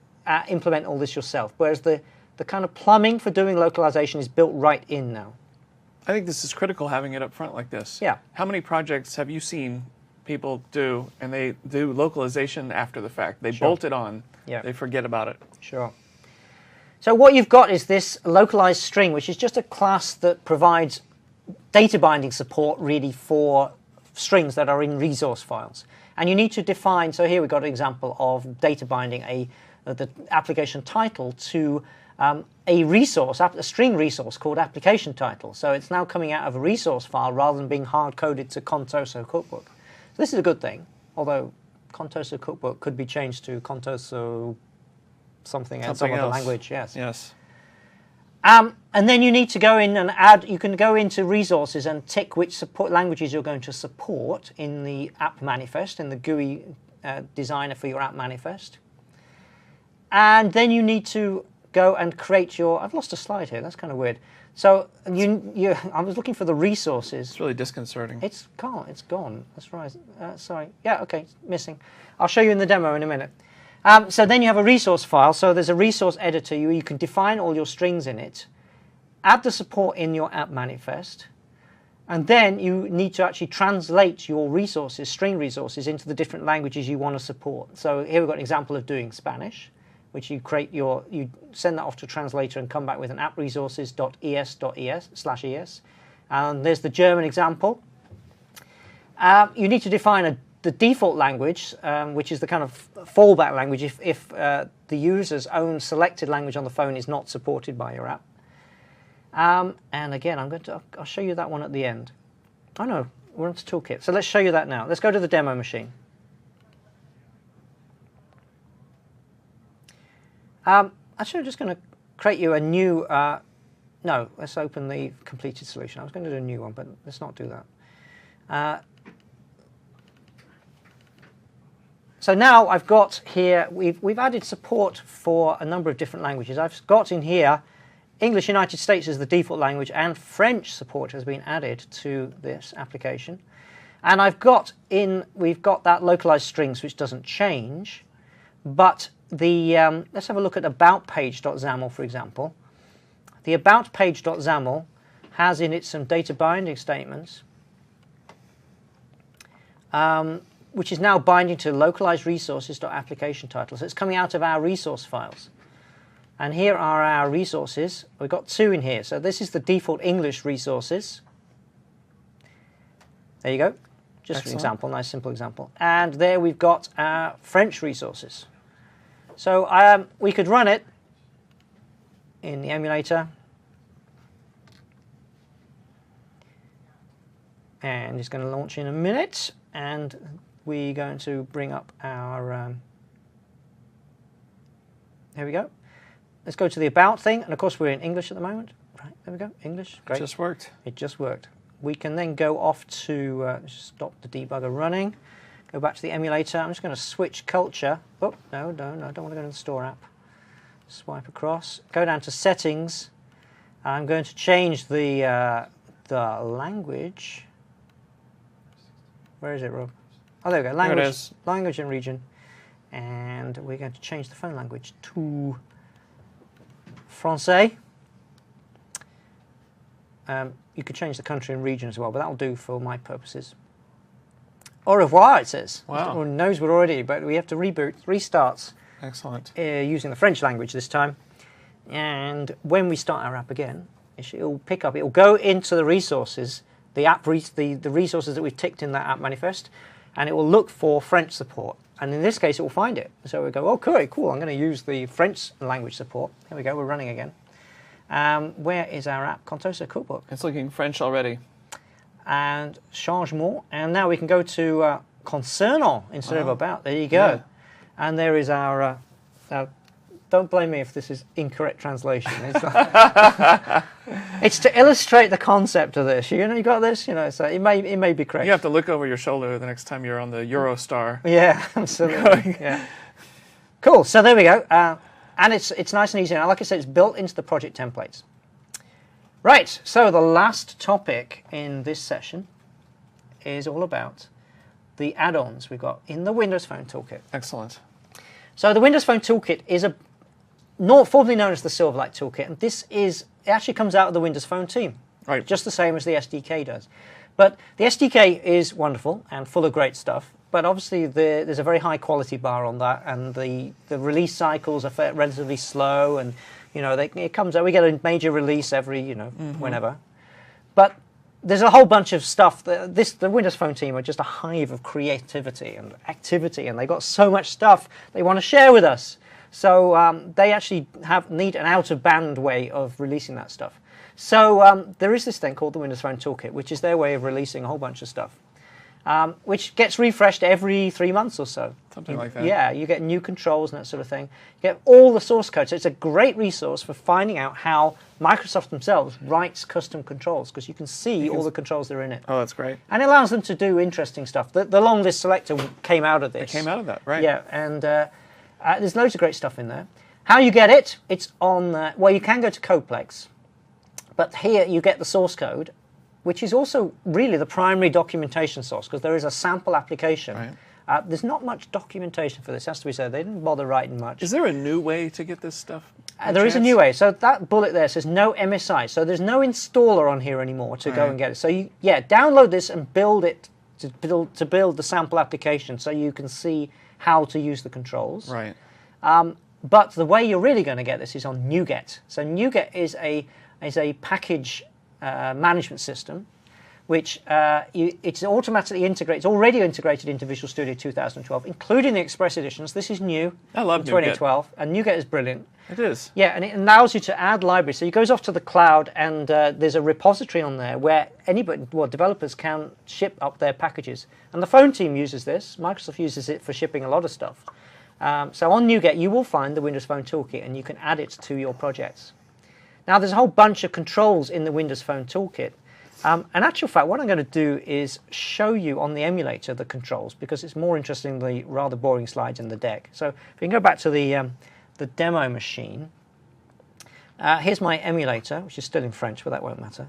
implement all this yourself, whereas the kind of plumbing for doing localization is built right in now. I think this is critical, having it up front like this. Yeah. How many projects have you seen people do, and they do localization after the fact? They bolt it on. Yeah. They forget about it. Sure. So what you've got is this localized string, which is just a class that provides data binding support really for strings that are in resource files. And you need to define, so here we've got an example of data binding the application title to a resource, a string resource called application title. So it's now coming out of a resource file rather than being hard-coded to Contoso Cookbook. So this is a good thing, although Contoso Cookbook could be changed to Contoso something else, some other language, yes. Yes. And then you need to go in and add, you can go into resources and tick which support languages you're going to support in the app manifest, in the GUI designer for your app manifest. And then you need to go and create your, I've lost a slide here, that's kind of weird. So I was looking for the resources. It's really disconcerting. It's gone, that's right. Sorry, yeah, okay, it's missing. I'll show you in the demo in a minute. So then you have a resource file. So there's a resource editor. You can define all your strings in it, add the support in your app manifest, and then you need to actually translate your resources, string resources, into the different languages you want to support. So here we've got an example of doing Spanish, which you send that off to a translator and come back with an app resources.es.es/es. And there's the German example. You need to define the default language, which is the kind of fallback language if the user's own selected language on the phone is not supported by your app. And again, I'll show you that one at the end. Oh no, we're on to Toolkit. So let's show you that now. Let's go to the demo machine. Actually, I'm just going to create you a new, no, let's open the completed solution. I was going to do a new one, but let's not do that. So now I've got here, we've added support for a number of different languages. I've got in here English United States as the default language, and French support has been added to this application. And we've got that localized strings, which doesn't change, but let's have a look at aboutpage.xaml, for example. The aboutpage.xaml has in it some data binding statements, which is now binding to localized resources.application title. So it's coming out of our resource files. And here are our resources. We've got two in here. So this is the default English resources. There you go. Just an example, nice simple example. And there we've got our French resources. So we could run it in the emulator. And it's going to launch in a minute. And we're going to bring up our... there we go. Let's go to the About thing. And of course, we're in English at the moment. Right, there we go. English. Great. It just worked. It just worked. We can then go off to stop the debugger running. Go back to the emulator. I'm just going to switch culture. Oh, no, I don't want to go to the store app. Swipe across. Go down to settings. I'm going to change the language. Where is it, Rob? Oh, there we go. Language, there it is. Language and region. And we're going to change the phone language to Francais. You could change the country and region as well, but that'll do for my purposes. Au revoir, it says. Wow. Everyone knows we're already, but we have to reboot, restarts. Excellent. Using the French language this time. And when we start our app again, it'll pick up, it'll go into the resources, the resources that we've ticked in that app manifest, and it will look for French support. And in this case, it will find it. So we go, oh, cool, I'm going to use the French language support. Here we go, we're running again. Where is our app? Contoso Cookbook. It's looking French already. And changement. And now we can go to concernant instead of about. There you go. Yeah. And there is our... don't blame me if this is incorrect translation. It's to illustrate the concept of this. You got this? So it may be correct. You have to look over your shoulder the next time you're on the Eurostar. Yeah, absolutely. Yeah. Cool. So there we go. And it's nice and easy. Now, like I said, it's built into the project templates. Right. So the last topic in this session is all about the add-ons we've got in the Windows Phone Toolkit. Excellent. So the Windows Phone Toolkit is formerly known as the Silverlight Toolkit, and it actually comes out of the Windows Phone team, right? Just the same as the SDK does. But the SDK is wonderful and full of great stuff. But obviously, there's a very high quality bar on that, and the release cycles are relatively slow, and it comes out. We get a major release every whenever. But there's a whole bunch of stuff. The Windows Phone team are just a hive of creativity and activity, and they've got so much stuff they want to share with us. So they actually need an out-of-band way of releasing that stuff. So there is this thing called the Windows Phone Toolkit, which is their way of releasing a whole bunch of stuff, which gets refreshed every 3 months or so. Something like that. Yeah, you get new controls and that sort of thing. You get all the source code. So it's a great resource for finding out how Microsoft themselves writes custom controls, because you can see all the controls that are in it. Oh, that's great. And it allows them to do interesting stuff. The long list selector came out of this. It came out of that, right. Yeah, and there's loads of great stuff in there. How you get it? It's on, well, you can go to Codeplex, but here you get the source code, which is also really the primary documentation source, because there is a sample application. Right. There's not much documentation for this, has to be said. They didn't bother writing much. Is there a new way to get this stuff? There is a new way. So that bullet there says no MSI. So there's no installer on here anymore to go and get it. So download this and build it to build the sample application, so you can see how to use the controls. Right. But the way you're really going to get this is on NuGet. So NuGet is a package management system, which it's automatically integrated. It's already integrated into Visual Studio 2012, including the Express editions. This is new. I love 2012, and NuGet is brilliant. It is. Yeah, and it allows you to add libraries. So it goes off to the cloud, and there's a repository on there where developers can ship up their packages. And the phone team uses this. Microsoft uses it for shipping a lot of stuff. So on NuGet, you will find the Windows Phone Toolkit, and you can add it to your projects. Now, there's a whole bunch of controls in the Windows Phone Toolkit. In actual fact, what I'm going to do is show you on the emulator the controls, because it's more interesting than the rather boring slides in the deck. So if we can go back to the demo machine, here's my emulator, which is still in French, but that won't matter.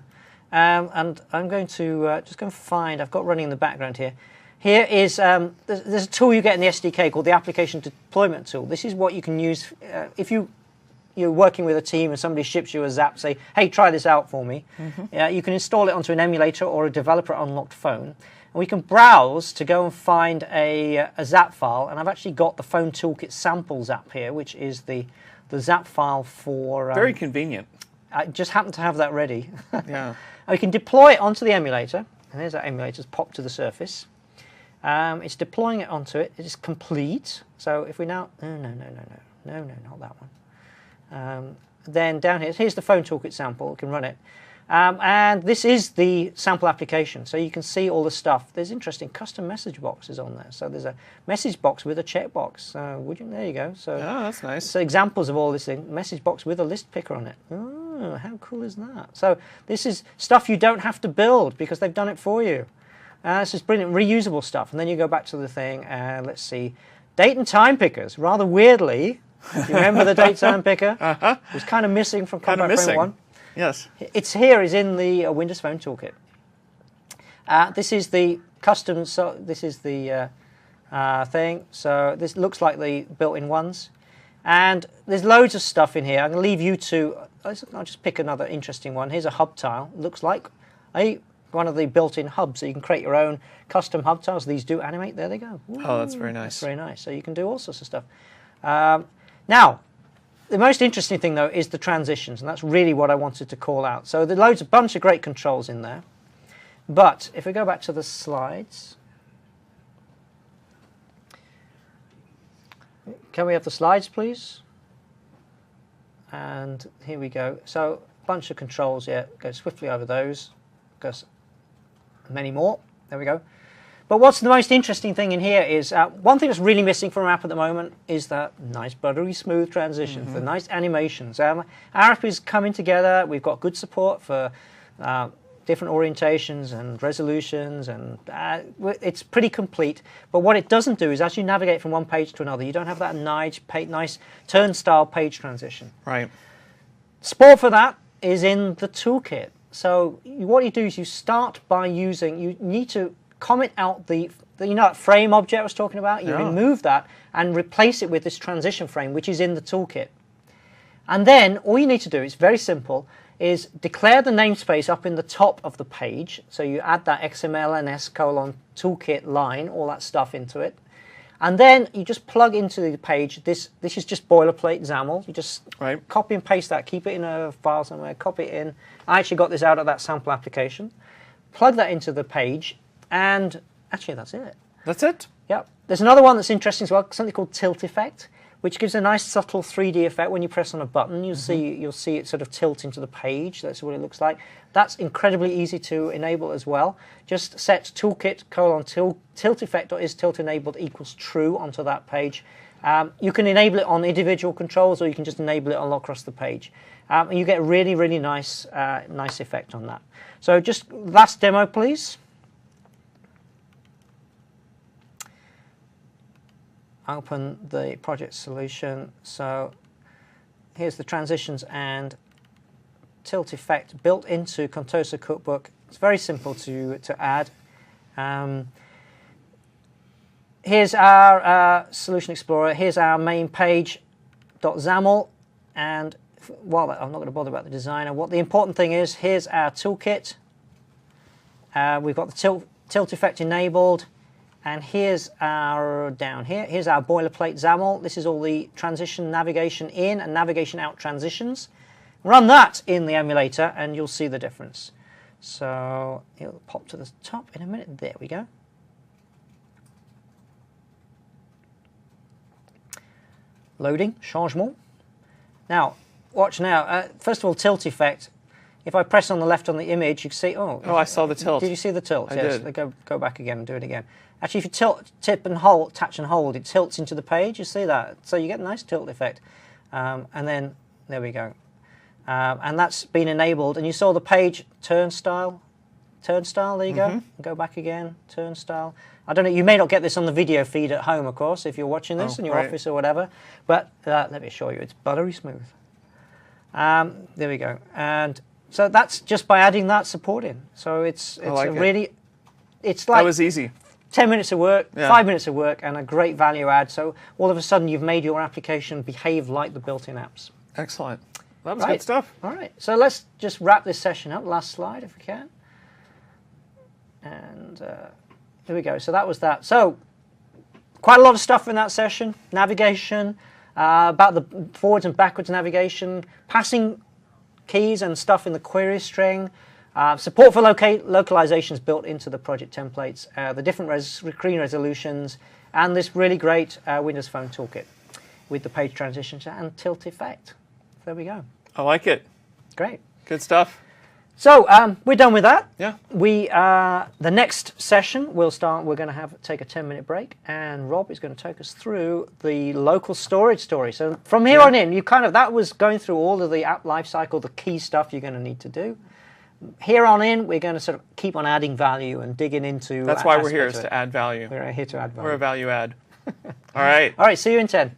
And I'm going to just go and find, I've got running in the background here. Here is, there's a tool you get in the SDK called the Application Deployment Tool. This is what you can use if you're working with a team and somebody ships you a Zap, say, hey, try this out for me. You can install it onto an emulator or a developer unlocked phone. And we can browse to go and find a Zap file. And I've actually got the Phone Toolkit sample Zap here, which is the Zap file for... very convenient. I just happen to have that ready. Yeah. We can deploy it onto the emulator. And there's that emulator's popped to the surface. It's deploying it onto it. It is complete. So if we now, no, not that one. Then down here's the phone toolkit sample. We can run it. And this is the sample application. So you can see all the stuff. There's interesting custom message boxes on there. So there's a message box with a checkbox. There you go. So that's nice. So examples of all this thing. Message box with a list picker on it. Oh, how cool is that? So this is stuff you don't have to build because they've done it for you. This is brilliant, reusable stuff. And then you go back to the thing, and let's see. Date and time pickers. Rather weirdly, do you remember the date time picker? It was kind of missing from Combat Frame 1. Yes. It's here, is in the Windows Phone Toolkit. This is the custom, so this is the thing. So this looks like the built-in ones. And there's loads of stuff in here. I'm going to leave you to, I'll just pick another interesting one. Here's a hub tile. It looks like one of the built-in hubs. So you can create your own custom hub tiles. These do animate. There they go. Ooh, oh, that's very nice. That's very nice. So you can do all sorts of stuff. Now, the most interesting thing, though, is the transitions, and that's really what I wanted to call out. So there's a bunch of great controls in there. But if we go back to the slides, can we have the slides, please? And here we go. So a bunch of controls here. Go swiftly over those. Goes many more. There we go. But what's the most interesting thing in here is, one thing that's really missing from our app at the moment is that nice buttery smooth transitions, the nice animations. Our app is coming together. We've got good support for different orientations and resolutions, and it's pretty complete. But what it doesn't do is, as you navigate from one page to another, you don't have that nice turnstile page transition. Right. Support for that is in the toolkit. So what you do is you start by you need to comment out that frame object I was talking about. You remove that and replace it with this transition frame, which is in the toolkit. And then all you need to do, it's very simple, is declare the namespace up in the top of the page. So you add that XML_toolkit line, all that stuff into it. And then you just plug into the page, this is just boilerplate XAML. You just copy and paste that, keep it in a file somewhere, copy it in. I actually got this out of that sample application. Plug that into the page, and actually that's it. That's it? Yep. There's another one that's interesting as well, something called tilt effect, which gives a nice subtle 3D effect. When you press on a button, you'll see it sort of tilt into the page. That's what it looks like. That's incredibly easy to enable as well. Just set toolkit:tilt effect is tilt enabled equals true onto that page. You can enable it on individual controls, or you can just enable it all across the page. And you get a really, really nice effect on that. So just last demo, please. Open the project solution. So here's the transitions and tilt effect built into Contoso Cookbook. It's very simple to add. Here's our Solution Explorer. Here's our main page .xaml, and I'm not going to bother about the designer. What the important thing is, here's our toolkit. We've got the tilt effect enabled. And here's here's our boilerplate XAML. This is all the transition navigation in and navigation out transitions. Run that in the emulator and you'll see the difference. So it'll pop to the top in a minute. There we go. Loading, changement. Now, watch now. First of all, tilt effect. If I press on the left on the image, you can see, I saw the tilt. Did you see the tilt? I yes. did. Go back again and do it again. Actually, if you tap and hold, it tilts into the page. You see that? So you get a nice tilt effect. And then, there we go. And that's been enabled. And you saw the page turnstile. There you go. Go back again, turnstile. I don't know, you may not get this on the video feed at home, of course, if you're watching this in your office or whatever. But let me show you. It's buttery smooth. There we go. And so that's just by adding that support in. So it's like that was easy. 10 minutes of work, 5 minutes of work, and a great value add. So all of a sudden you've made your application behave like the built-in apps. Excellent. That was good stuff. All right. So let's just wrap this session up. Last slide, if we can. And here we go. So that was that. So quite a lot of stuff in that session. Navigation, about the forwards and backwards navigation, passing keys and stuff in the query string, Support for localization is built into the project templates, the different screen resolutions, and this really great Windows Phone toolkit with the page transitions and tilt effect. There we go. I like it. Great. Good stuff. So we're done with that. Yeah. The next session we'll start. We're going to take a 10-minute break, and Rob is going to take us through the local storage story. So from here on in, that was going through all of the app lifecycle, the key stuff you're going to need to do. Here on in, we're going to sort of keep on adding value and digging into. That's why we're here, is to add value. We're here to add value. We're a value add. All right. All right. See you in 10.